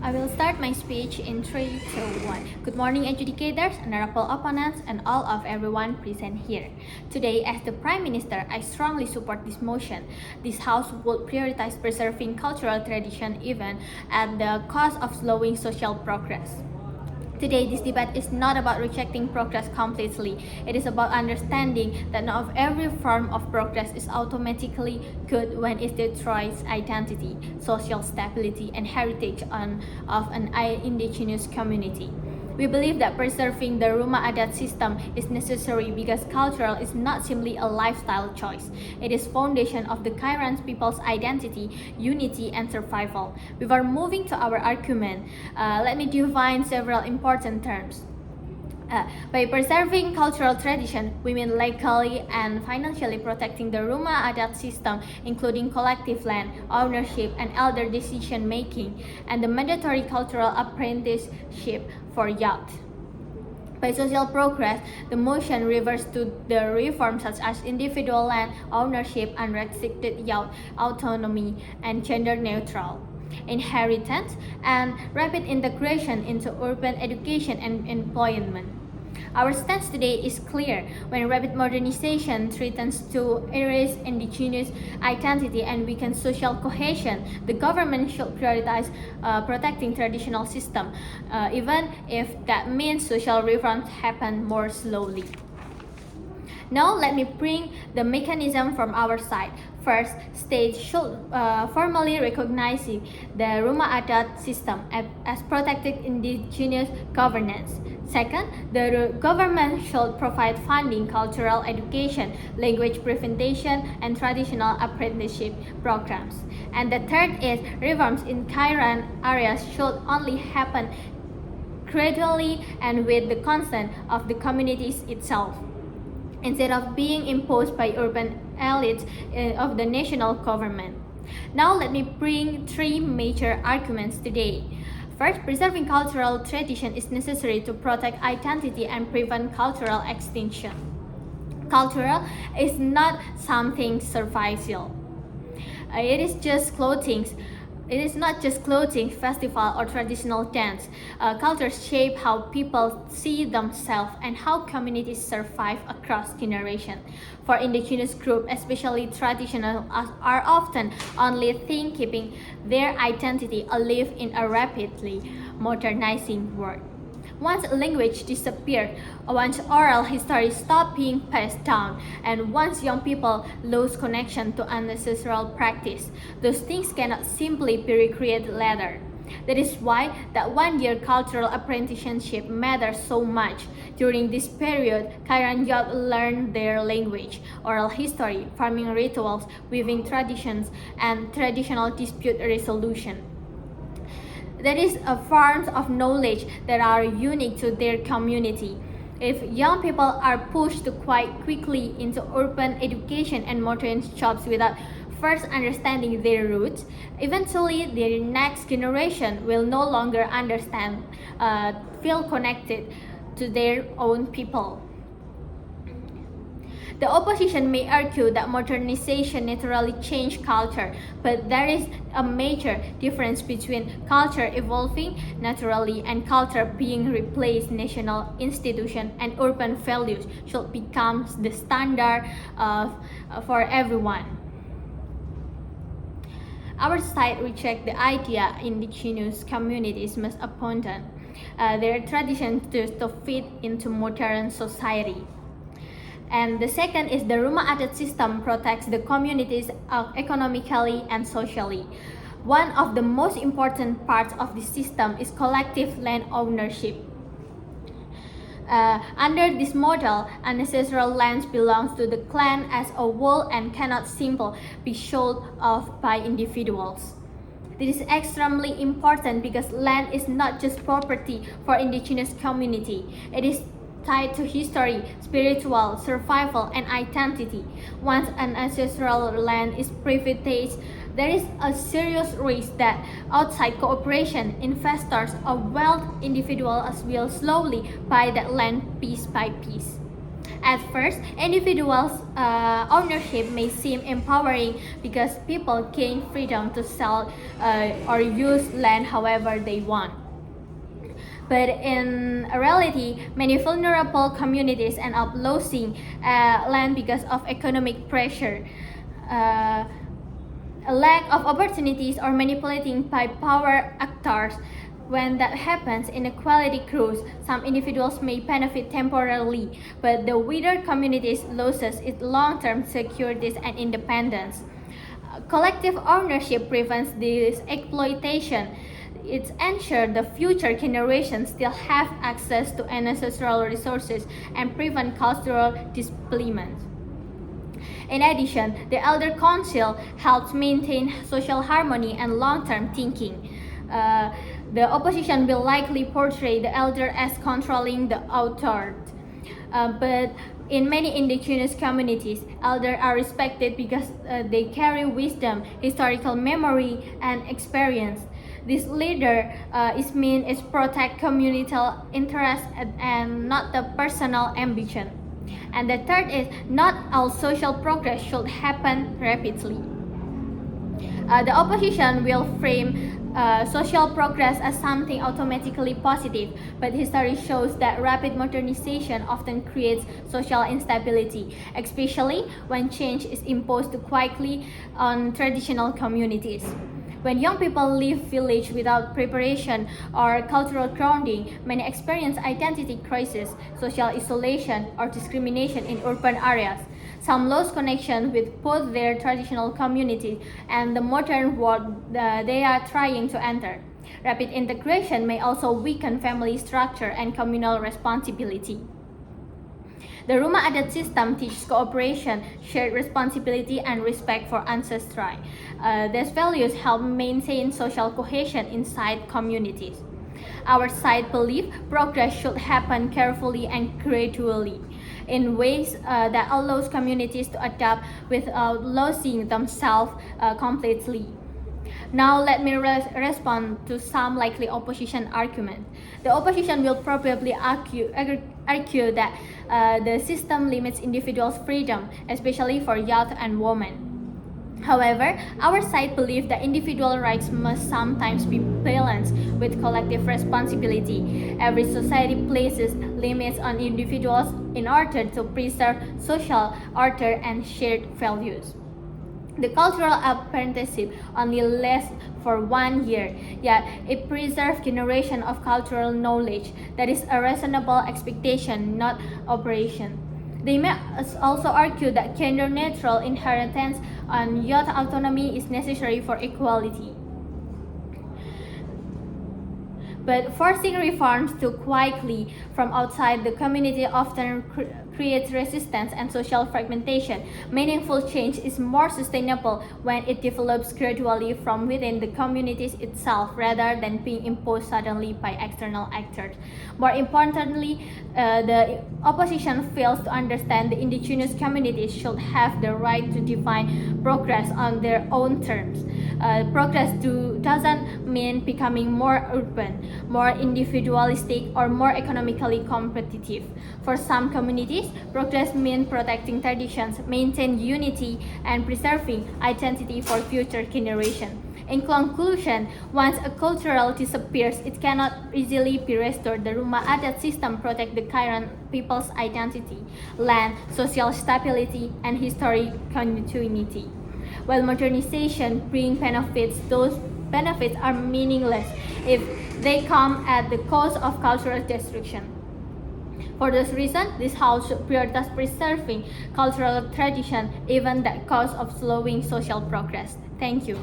I will start my speech in 3, 2, 1. Good morning, educators, honorable opponents, and all of everyone present here. Today, as the Prime Minister, I strongly support this motion. This House would prioritize preserving cultural tradition even at the cost of slowing social progress. Today, this debate is not about rejecting progress completely. It is about understanding that not every form of progress is automatically good when it destroys identity, social stability, and heritage of an indigenous community. We believe that preserving the Rumah Adat system is necessary because cultural is not simply a lifestyle choice. It is foundation of the Kairan people's identity, unity, and survival. Before moving to our argument, let me define several important terms. By preserving cultural tradition, we mean legally and financially protecting the Rumah Adat system, including collective land, ownership, and elder decision making, and the mandatory cultural apprenticeship for youth. By social progress, the motion refers to the reforms such as individual land ownership, unrestricted youth autonomy, and gender neutral inheritance, and rapid integration into urban education and employment. Our stance today is clear. When rapid modernization threatens to erase indigenous identity and weaken social cohesion, the government should prioritize protecting traditional system, even if that means social reforms happen more slowly. Now, let me bring the mechanism from our side. First, states should formally recognize the Rumah Adat system as protected indigenous governance. Second, the government should provide funding, cultural education, language prevention, and traditional apprenticeship programs. And the third is reforms in Kairan areas should only happen gradually and with the consent of the communities itself, instead of being imposed by urban elites of the national government. Now let me bring three major arguments today. First, preserving cultural tradition is necessary to protect identity and prevent cultural extinction. Cultural is not something superficial. It is just clothing. It is not just clothing, festival, or traditional dance. Cultures shape how people see themselves and how communities survive across generations. For indigenous groups, especially traditional, are often only thing keeping their identity alive in a rapidly modernizing world. Once a language disappeared, once oral history stopped being passed down, and once young people lose connection to ancestral practice, those things cannot simply be recreated later. That is why that one-year cultural apprenticeship matters so much. During this period, Kairan youth learn their language, oral history, farming rituals, weaving traditions, and traditional dispute resolution. That is a forms of knowledge that are unique to their community. If young people are pushed quite quickly into urban education and modern jobs without first understanding their roots, eventually their next generation will no longer understand, feel connected to their own people. The opposition may argue that modernization naturally changed culture, but there is a major difference between culture evolving naturally and culture being replaced. National institutions and urban values should become the standard for everyone. Our side rejects the idea indigenous communities must abandon their traditions to fit into modern society. And the second is the Rumah Adat system protects the communities economically and socially. One of the most important parts of this system is collective land ownership. Under this model, ancestral lands belongs to the clan as a whole and cannot simply be sold off by individuals. This is extremely important because land is not just property for indigenous community. It is tied to history, spiritual survival, and identity. Once an ancestral land is privatized, there is a serious risk that outside cooperation, investors, or wealth individuals will slowly buy that land piece by piece. At first, individuals' ownership may seem empowering because people gain freedom to sell or use land however they want. But in reality, many vulnerable communities end up losing land because of economic pressure, a lack of opportunities, or manipulating by power actors. When that happens, inequality grows. Some individuals may benefit temporarily, but the wider community loses its long-term security and independence. Collective ownership prevents this exploitation. It ensures the future generations still have access to ancestral resources and prevent cultural displacement. In addition, the Elder Council helps maintain social harmony and long-term thinking. The opposition will likely portray the elder as controlling the authority. But in many indigenous communities, elders are respected because they carry wisdom, historical memory, and experience. This leader is meant to protect communal interest and not the personal ambition. And the third is not all social progress should happen rapidly. The opposition will frame social progress as something automatically positive, but history shows that rapid modernization often creates social instability, especially when change is imposed quickly on traditional communities. When young people leave village without preparation or cultural grounding, many experience identity crisis, social isolation, or discrimination in urban areas. Some lose connection with both their traditional community and the modern world they are trying to enter. Rapid integration may also weaken family structure and communal responsibility. The Rumah Adat system teaches cooperation, shared responsibility, and respect for ancestry. These values help maintain social cohesion inside communities. Our side believes progress should happen carefully and gradually, in ways that allows communities to adapt without losing themselves completely. Now let me respond to some likely opposition arguments. The opposition will probably argue that the system limits individuals' freedom, especially for youth and women. However, our side believes that individual rights must sometimes be balanced with collective responsibility. Every society places limits on individuals in order to preserve social order and shared values. The cultural apprenticeship only lasts for 1 year, yet it preserves generations of cultural knowledge. That is a reasonable expectation, not operation. They may also argue that gender-neutral inheritance and youth autonomy is necessary for equality. But forcing reforms too quickly from outside the community often creates resistance and social fragmentation. Meaningful change is more sustainable when it develops gradually from within the communities itself rather than being imposed suddenly by external actors. More importantly, the opposition fails to understand the indigenous communities should have the right to define progress on their own terms. Progress doesn't mean becoming more urban, more individualistic, or more economically competitive. For some communities, progress means protecting traditions, maintaining unity, and preserving identity for future generations. In conclusion, once a cultural disappears, it cannot easily be restored. The Rumah Adat system protects the Kairan people's identity, land, social stability, and historic continuity. While modernization brings benefits, those benefits are meaningless if they come at the cost of cultural destruction. For this reason, this house should prioritize preserving cultural tradition even at the cost of slowing social progress. Thank you.